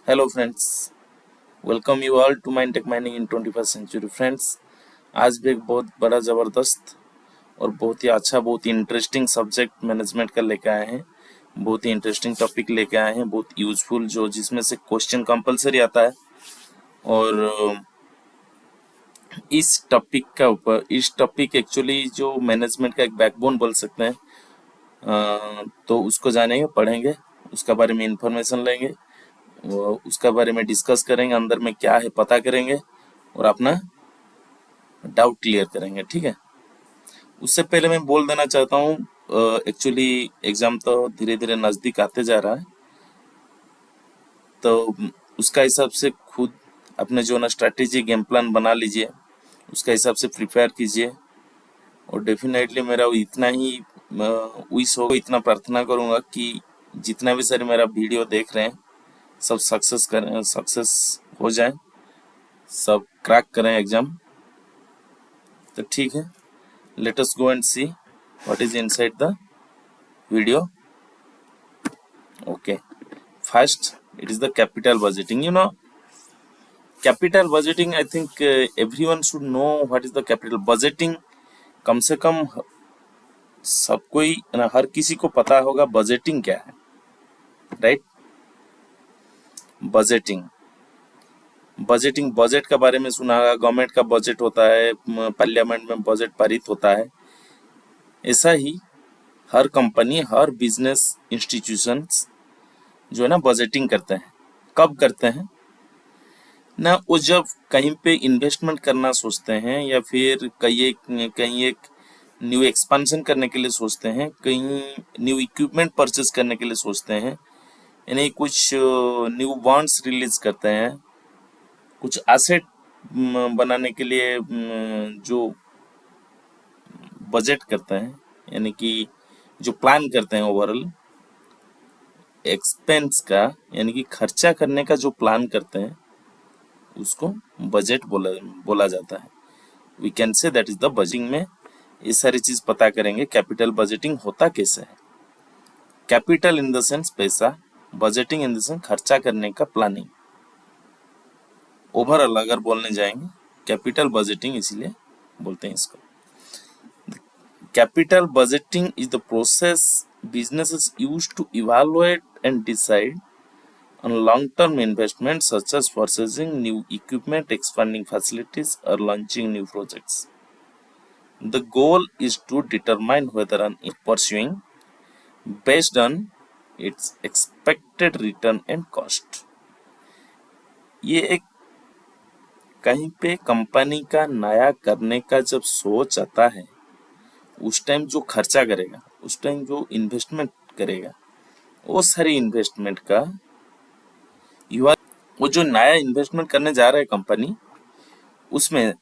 Hello friends, welcome you all to mind tech mining in 21st century. Friends, आज भी एक बहुत बड़ा ज़बरदस्त और बहुत ही अच्छा, बहुत ही इंटरेस्टिंग सब्जेक्ट मैनेजमेंट का लेके आए हैं। बहुत ही इंटरेस्टिंग टॉपिक लेके आए हैं, बहुत यूजफुल, जो जिसमें से क्वेश्चन कंपलसरी आता है। और इस टॉपिक एक्चुअली जो मैनेजमेंट का एक बैकबोन बोल सकते हैं। तो उसको जानेंगे, पढ़ेंगे, उसका बारे में इंफॉर्मेशन लेंगे, वो उसका बारे में डिस्कस करेंगे, अंदर में क्या है पता करेंगे और अपना डाउट क्लियर करेंगे। ठीक है। उससे पहले मैं बोल देना चाहता हूँ, एक्चुअली एग्जाम तो धीरे धीरे नज़दीक आते जा रहा है, तो उसका हिसाब से खुद अपने जो ना स्ट्रैटेजी गेम प्लान बना लीजिए, उसका हिसाब से प्रिपेयर कीजिए। और डेफिनेटली मेरा इतना ही विश होगा, इतना प्रार्थना करूँगा कि जितना भी सारे मेरा वीडियो देख रहे हैं सब सक्सेस हो जाए, सब क्रैक करें एग्जाम। तो ठीक है, let us go and see what is inside the video. Okay, first it is the capital budgeting. Capital budgeting, I think everyone should know what is the capital budgeting. कम से कम सब कोई ना, हर किसी को पता होगा बजटिंग क्या है, राइट। बजटिंग बजटिंग बजट का बारे में सुना होगा। गवर्नमेंट का बजट होता है, पार्लियामेंट में बजट पारित होता है। ऐसा ही हर कंपनी, हर बिजनेस इंस्टीट्यूशंस जो है ना बजटिंग करते हैं। कब करते हैं ना, वो जब कहीं पे इन्वेस्टमेंट करना सोचते हैं, या फिर कहीं एक न्यू एक्सपेंशन करने के लिए सोचते हैं, कहीं न्यू इक्विपमेंट परचेज करने के लिए सोचते हैं, यानी कुछ न्यू बॉन्ड्स रिलीज करते हैं, कुछ एसेट बनाने के लिए जो बजट करते हैं, यानी कि जो प्लान करते हैं ओवरऑल एक्सपेंस का, यानी कि खर्चा करने का जो प्लान करते हैं, उसको बजट बोला जाता है। We can say that is the budgeting. में ये सारी चीज पता करेंगे कैपिटल बजटिंग होता कैसे है। कैपिटल इन द सेंस पैसा, बजटिंग इन द सेंस खर्चा करने का प्लानिंग। ओवरऑल अगर बोलने जाएंगे कैपिटल बजटिंग, इसीलिए बोलते हैं इसको। Capital budgeting is the process businesses used to evaluate and decide on long-term investments such as purchasing new equipment, expanding facilities, or launching new projects. The goal is to determine whether an is pursuing based on its expected return and cost. ये एक कहीं पे company का नया करने का जब सोच आता है, उस टाइम जो खर्चा करेगा, उस टाइम जो इन्वेस्टमेंट करेगा, वो सारी इन्वेस्टमेंट का वो जो नया इन्वेस्टमेंट करने जा रहा है कंपनी, उसमें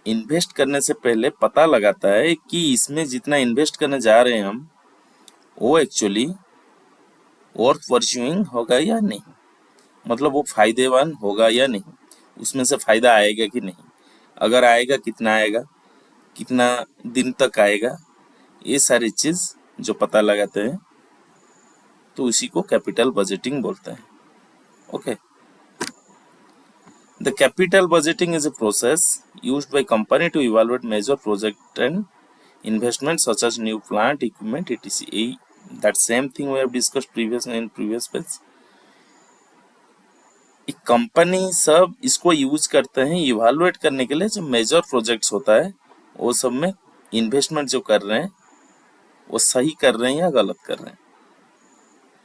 इन्वेस्ट करने से पहले पता लगाता है कि इसमें जितना इन्वेस्ट करने जा रहे हैं हम, वो एक्चुअली वर्थ परस्यूइंग होगा या नहीं, मतलब वो फायदेमंद होगा या नहीं, उसमें से फायदा आएगा कि नहीं, अगर आएगा कितना दिन तक आएगा, ये सारी चीज जो पता लगाते हैं, तो उसी को कैपिटल बजटिंग बोलते हैं। Okay, the capital budgeting is a process used by company to evaluate major project and investments such as new plant, equipment, etc. That same thing we have discussed in previous page. एक company सब इसको use करते हैं evaluate करने के लिए, जो major projects होता है वो सब में इन्वेस्टमेंट जो कर रहे हैं वो सही कर रहे हैं या गलत कर रहे हैं।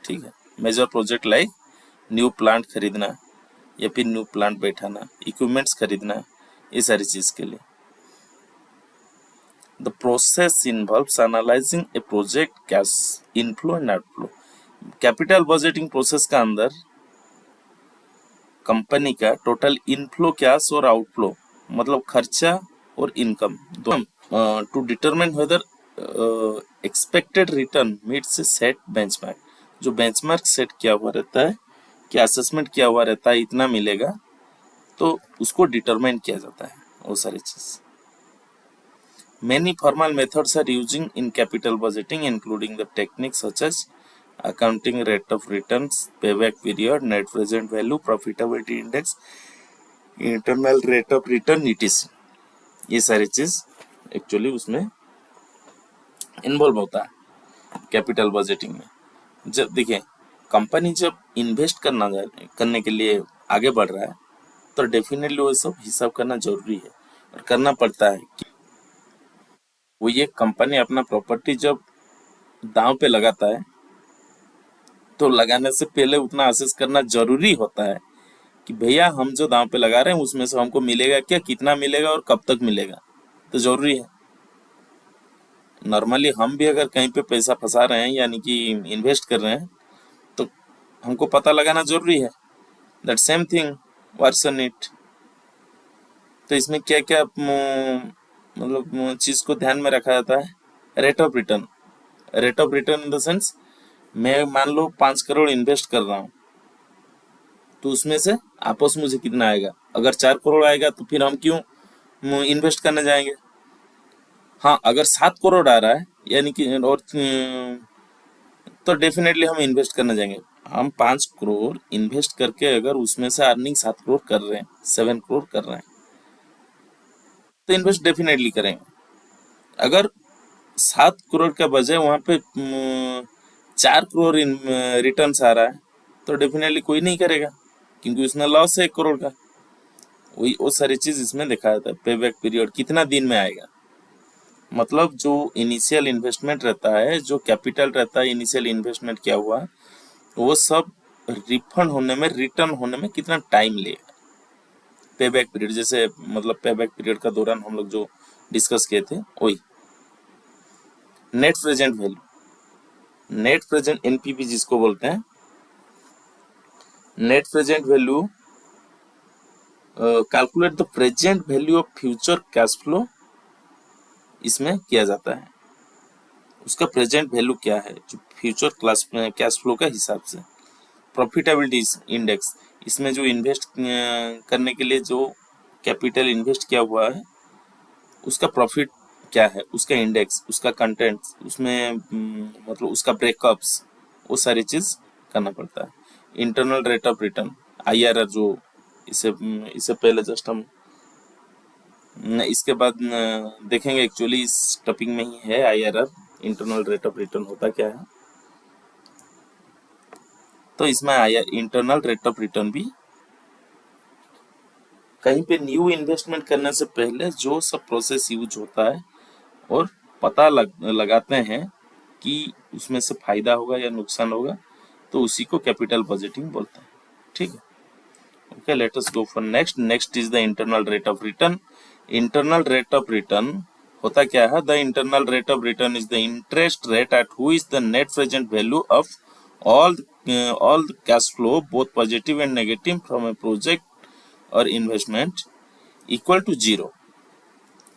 ठीक है, major project like new plant खरीदना या फिर न्यू प्लांट बैठाना, इक्विपमेंट्स खरीदना, ये सारी चीज के लिए। The process involves analysing a project cash inflow and outflow. Capital budgeting process का अंदर कंपनी का टोटल इनफ्लो कैश और आउटफ्लो, मतलब खर्चा और इनकम दोनों, to determine whether expected return meets a set benchmark. जो बेंचमार्क सेट किया हुआ रहता है, कि असेसमेंट किया हुआ रहता है, इतना मिलेगा, तो उसको डिटरमाइन किया जाता है वो सारी चीज। Many formal methods are using in capital budgeting, including the techniques such as accounting rate of returns, payback period, net present value, profitability index, internal rate of return, etc, ये सारी चीज एक्चुअली उसमें इन्वॉल्व होता है capital budgeting में। जब देखिए company जब इन्वेस्ट करने के लिए आगे बढ़ रहा है तो डेफिनेटली वो सब हिसाब करना जरूरी है और करना पड़ता है कि वो ये कंपनी अपना प्रॉपर्टी जब दांव पे लगाता है तो लगाने से पहले उतना असेस करना जरूरी होता है कि भैया हम जो दांव पे लगा रहे हैं उसमें से हमको मिलेगा क्या, कितना मिलेगा और कब तक मिलेगा, तो जरूरी है। नॉर्मली हम भी अगर कहीं पे पैसा फंसा रहे हैं यानी कि इन्वेस्ट कर रहे हैं तो हमको पता लगाना जरूरी है। That same thing works on it. तो इसमें क्या क्या मतलब चीज को ध्यान में रखा जाता है। Rate of return, rate of return in the sense मैं मान लो 5 करोड़ इन्वेस्ट कर रहा हूँ तो उसमें से आपस मुझे कितना आएगा। अगर 4 करोड़ आएगा तो फिर हम क्यों इन्वेस्ट करने जाएंगे। हाँ अगर 7 करोड़ आ रहा है यानी कि और तो डेफिनेटली हम इन्वेस्ट करने जाएंगे। हम 5 करोड़ इन्वेस्ट करके अगर उसमें से अर्निंग 7 करोड़ कर रहे हैं, 7 करोड़ कर रहे हैं तो इन्वेस्ट डेफिनेटली करेंगे। अगर 7 करोड़ का बजाय वहां पे 4 करोड़ रिटर्न आ रहा है तो डेफिनेटली कोई नहीं करेगा क्योंकि उसमें लॉस है 1 करोड़ का। वही वो सारी चीज इसमें दिखाया जाता है। पे बैक पीरियड कितना दिन में आएगा, मतलब जो इनिशियल इन्वेस्टमेंट रहता है, जो कैपिटल रहता है, इनिशियल इन्वेस्टमेंट क्या हुआ वो सब रिफंड होने में, रिटर्न होने में कितना टाइम लेगा। पे बैक पीरियड जैसे मतलब पे बैक पीरियड का दौरान हम लोग जो डिस्कस किए थे वही। Net present value, net present NPV जिसको बोलते हैं, net present value calculate the present value of future cash flow, इसमें किया जाता है। उसका प्रेजेंट वैल्यू क्या है जो फ्यूचर कैश फ्लो का हिसाब से। प्रॉफिटेबिलिटी इंडेक्स, इसमें जो इन्वेस्ट करने के लिए जो कैपिटल इन्वेस्ट किया हुआ है उसका प्रॉफिट क्या है, उसका इंडेक्स, उसका कंटेंट, उसमें मतलब उसका ब्रेकअप्स, वो सारी चीज करना पड़ता है। Internal rate of return IRR, जो इससे पहले जस्ट हम इसके बाद देखेंगे एक्चुअली इस टॉपिक में ही है IRR, internal rate of return होता क्या है। तो इसमें इंटरनल रेट ऑफ रिटर्न भी कहीं पे न्यू इन्वेस्टमेंट करने से पहले जो सब प्रोसेस यूज होता है और पता लगाते हैं कि उसमें से फायदा होगा या नुकसान होगा, तो उसी को कैपिटल बजटिंग बोलते हैं। ठीक है, okay, let us go for next. Next is the internal rate of return. Internal rate of return होता क्या है। The internal rate of return is the interest rate at which the net present value of all the cash flow both positive and negative from a project or investment equal to 0।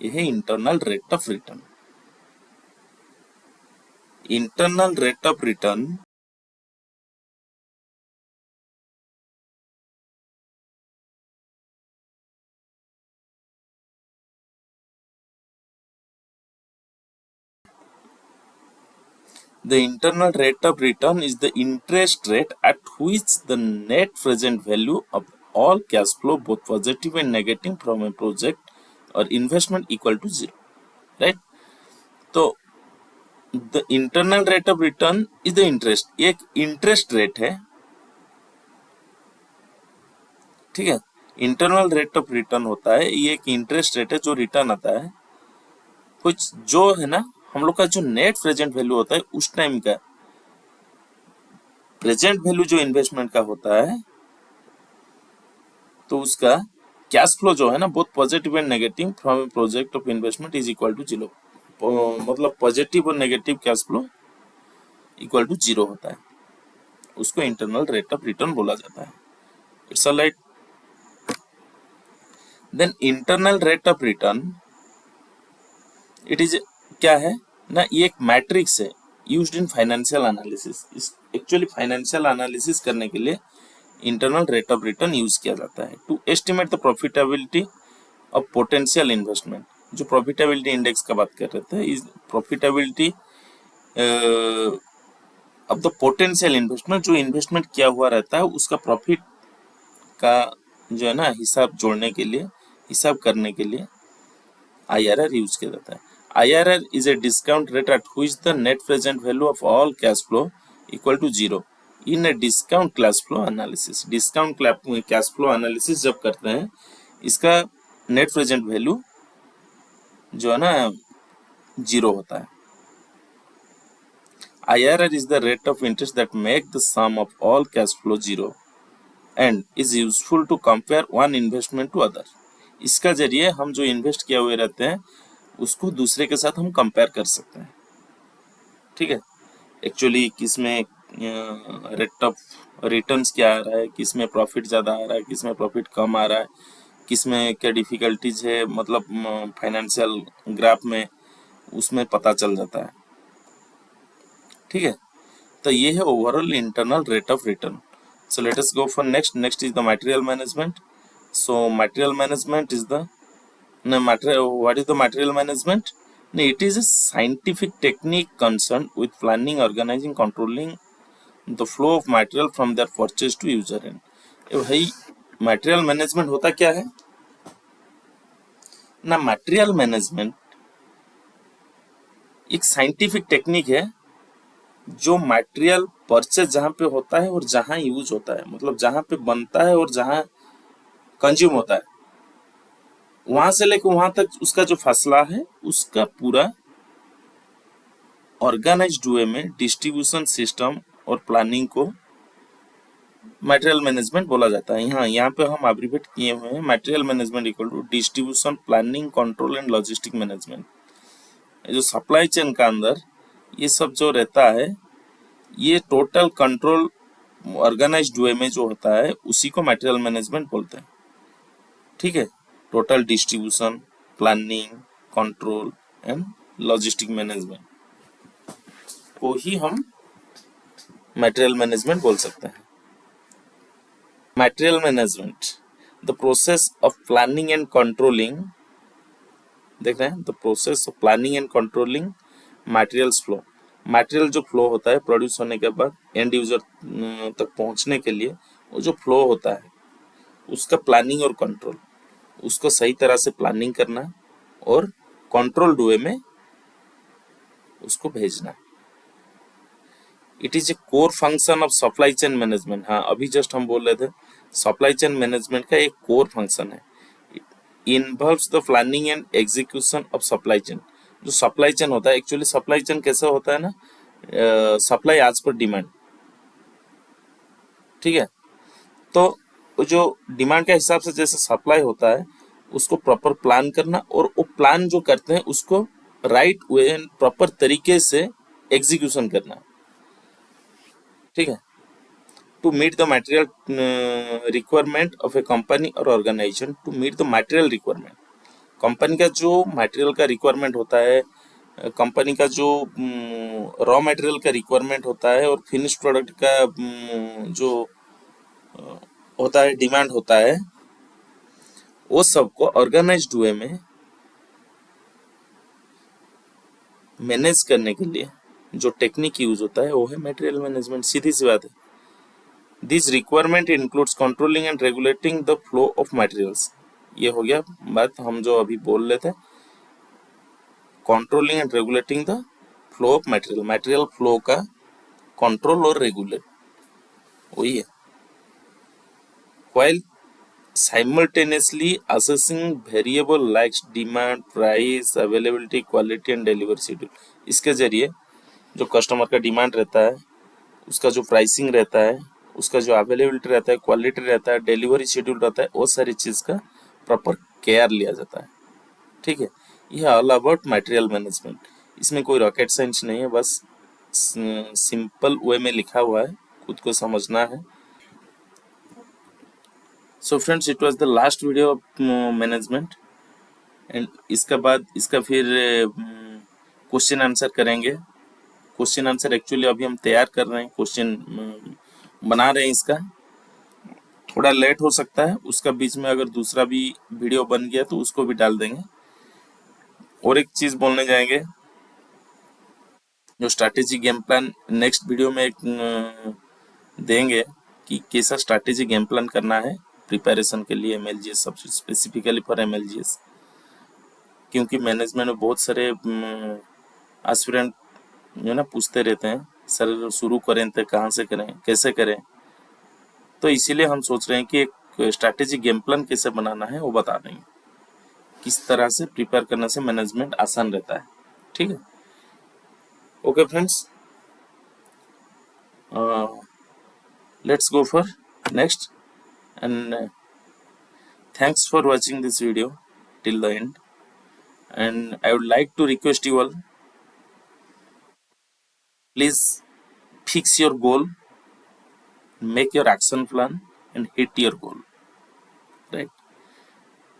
यह है internal rate of return. Internal rate of return the internal rate of return is the interest rate at which the net present value of all cash flow both positive and negative from a project or investment equal to 0, right। तो the internal rate of return is the interest, एक interest rate है। ठीक है, internal rate of return होता है, ये एक interest rate है जो रिटर्न आता है कुछ जो है ना हम लोग का जो नेट प्रेजेंट वैल्यू होता है उस टाइम का। प्रेजेंट वैल्यू जो इन्वेस्टमेंट का होता है तो उसका कैश फ्लो जो है ना both positive and negative from a project of investment is equal to 0। मतलब पॉजिटिव और negative cash flow equal to 0 होता है, उसको इंटरनल रेट ऑफ रिटर्न बोला जाता है। It's all right. Then internal rate of return it is क्या है ना, ये एक मैट्रिक्स है used in financial analysis. Actually financial analysis करने के लिए internal rate of return use किया जाता है to estimate the profitability of potential investment. जो प्रॉफिटेबिलिटी इंडेक्स का बात कर रहे थे, इस profitability of the potential investment, जो इन्वेस्टमेंट किया हुआ रहता है उसका प्रॉफिट का जो है ना हिसाब जोड़ने के लिए, हिसाब करने के लिए IRR यूज किया जाता है। IRR is a discount rate at which the net present value of all cash flow equal to zero in a discount cash flow analysis। discount cash flow analysis जब करते हैं, इसका net present value जो है ना zero होता है। IRR is the rate of interest that make the sum of all cash flow zero and is useful to compare one investment to other। इसका जरिए हम जो इन्वेस्ट किए हुए रहते हैं उसको दूसरे के साथ हम कंपेयर कर सकते हैं। ठीक है, एक्चुअली किस में रेट ऑफ रिटर्न्स क्या आ रहा है, किस में प्रॉफिट ज़्यादा आ रहा है, किस में प्रॉफिट कम आ रहा है, किस में क्या डिफ़िकल्टीज है, मतलब फाइनेंशियल ग्राफ में उसमें पता चल जाता है। ठीक है, तो ये है overall internal rate of return. So let us go for next is the material management. So material management is the what is the material management? No, it is a scientific technique concerned with planning, organizing, controlling the flow of material from their purchase to user end। भाई material management होता क्या है ना? Material management एक scientific technique है जो material purchase जहाँ पे होता है और जहाँ यूज होता है, मतलब जहाँ पे बनता है और जहाँ कंज्यूम होता है, वहां से लेकर वहां तक उसका जो फासला है उसका पूरा ऑर्गेनाइज्ड वे में डिस्ट्रीब्यूशन सिस्टम और प्लानिंग को मटेरियल मैनेजमेंट बोला जाता है। यहाँ पे हम एब्रिविएट किए हुए हैं material management equal to distribution, planning, control and logistic management. जो सप्लाई चेन का अंदर ये सब जो रहता है, ये टोटल कंट्रोल ऑर्गेनाइज्ड वे में जो होता है उसी को मटेरियल मैनेजमेंट बोलते हैं। ठीक है, total distribution, planning, control and logistic management को ही हम मटेरियल मैनेजमेंट बोल सकते हैं। Material management, the process of planning and controlling, देख रहे हैं, the process of planning and controlling materials flow. Material जो फ्लो होता है प्रोड्यूस होने के बाद एंड यूजर तक पहुंचने के लिए, वो जो फ्लो होता है उसका प्लानिंग और कंट्रोल, उसको सही तरह से प्लानिंग करना और कंट्रोल्ड वे में उसको भेजना। It is a core function of supply chain management. हाँ, अभी जस्ट हम बोल रहे थे सप्लाई चेन मैनेजमेंट का एक कोर फंक्शन है। Involves the planning and execution of supply chain. जो सप्लाई चेन होता है, एक्चुअली सप्लाई चेन कैसे होता है ना, सप्लाई आज पर डिमांड। ठीक है, तो जो डिमांड के हिसाब से जैसे सप्लाई होता है उसको प्रॉपर प्लान करना, और वो प्लान जो करते हैं उसको राइट वे एंड प्रॉपर तरीके से एग्जीक्यूशन करना। ठीक है, to meet the material requirement of a company और organisation, to meet the material requirement, company का जो मटेरियल का रिक्वायरमेंट होता है, कंपनी का जो रॉ मटेरियल का रिक्वायरमेंट होता है और फिनिश प्रोडक्ट का जो होता है डिमांड होता है, वो सबको ऑर्गेनाइज्ड वे में मैनेज करने के लिए जो टेक्निक यूज होता है वो है मटेरियल मैनेजमेंट। सीधी सी बात है। This requirement includes controlling and regulating the flow of materials. ये हो गया बात हम जो अभी बोल रहे थे, controlling and regulating the flow of material, material flow का कंट्रोल और रेगुलेट वही है, while simultaneously assessing variable like demand, price, availability, quality and delivery schedule। इसके जरिए जो कस्टमर का डिमांड रहता है, उसका जो प्राइसिंग रहता है, उसका जो अवेलेबिलिटी रहता है, क्वालिटी रहता है, डिलीवरी शेड्यूल रहता है, वो सारी चीज़ का प्रॉपर केयर लिया जाता है। ठीक है, यह ऑल अबाउट मटेरियल मैनेजमेंट। इसमें कोई रॉकेट साइंस नहीं है, बस सिंपल वे में लिखा हुआ है, खुद को समझना है। So friends, it was the last video of management and इसका बाद इसका फिर क्वेश्चन आंसर करेंगे। क्वेश्चन आंसर एक्चुअली अभी हम तैयार कर रहे हैं, क्वेश्चन बना रहे हैं। इसका थोड़ा लेट हो सकता है, उसका बीच में अगर दूसरा भी वीडियो बन गया तो उसको भी डाल देंगे। और एक चीज़ बोलने जाएंगे, जो strategy game plan next video में देंगे कि कैसा स्ट्रैटेजी गेम प्लान करना है प्रिपरेशन के लिए एमएलजीएस, सब स्पेसिफिकली फॉर एमएलजीएस, क्योंकि मैनेजमेंट में बहुत सारे एस्पिरेंट जो ना पूछते रहते हैं सर शुरू करें तो कहाँ से करें, कैसे करें। तो इसीलिए हम सोच रहे हैं कि एक स्ट्रैटेजी गेम प्लान कैसे बनाना है वो बता देंगे, किस तरह से प्रिपेयर करने से मैनेजमेंट आसान रहता है। ठीक है, okay friends, let's go for next, and thanks for watching this video till the end, and I would like to request you all, please fix your goal, make your action plan and hit your goal, right?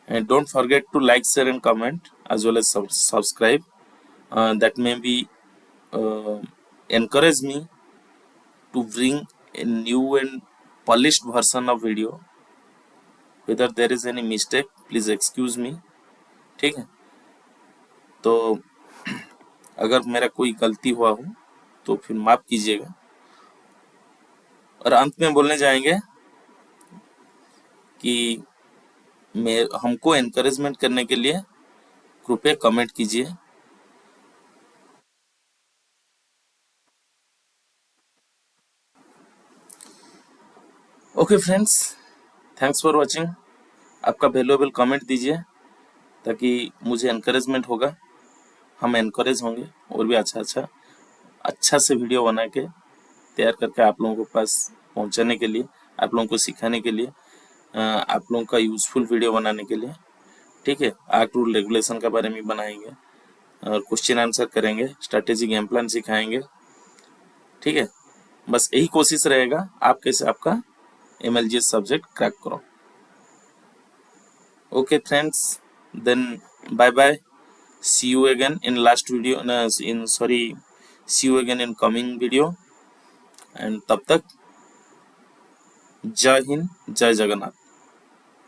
And don't forget to like, share and comment as well as subscribe. That may be encourage me to bring a new and polished version of video. Whether there is any mistake, please excuse me. ठीक है, तो अगर मेरा कोई गलती हुआ हो तो फिर माफ कीजिएगा। और अंत में बोलने जाएंगे कि हमको एनकरेजमेंट करने के लिए कृपया कमेंट कीजिए। Okay friends, thanks for watching. आपका वैल्यूएबल कमेंट दीजिए ताकि मुझे एनकरेजमेंट होगा, हम एनकरेज होंगे और भी अच्छा से वीडियो बना के तैयार करके आप लोगों के पास पहुंचाने के लिए, आप लोगों को सिखाने के लिए, आप लोगों का यूजफुल वीडियो बनाने के लिए। ठीक है, एक्ट रूल रेगुलेशन के बारे में बनाएंगे और क्वेश्चन आंसर करेंगे, स्ट्रैटेजी गेम प्लान सिखाएंगे। ठीक है, बस यही कोशिश रहेगा आप कैसे आपका एमएलजीएस सब्जेक्ट क्रैक करो। Okay friends, then bye bye, see you again in last video, see you again in coming video, and तब तक जय हिंद, जय जगन्नाथ।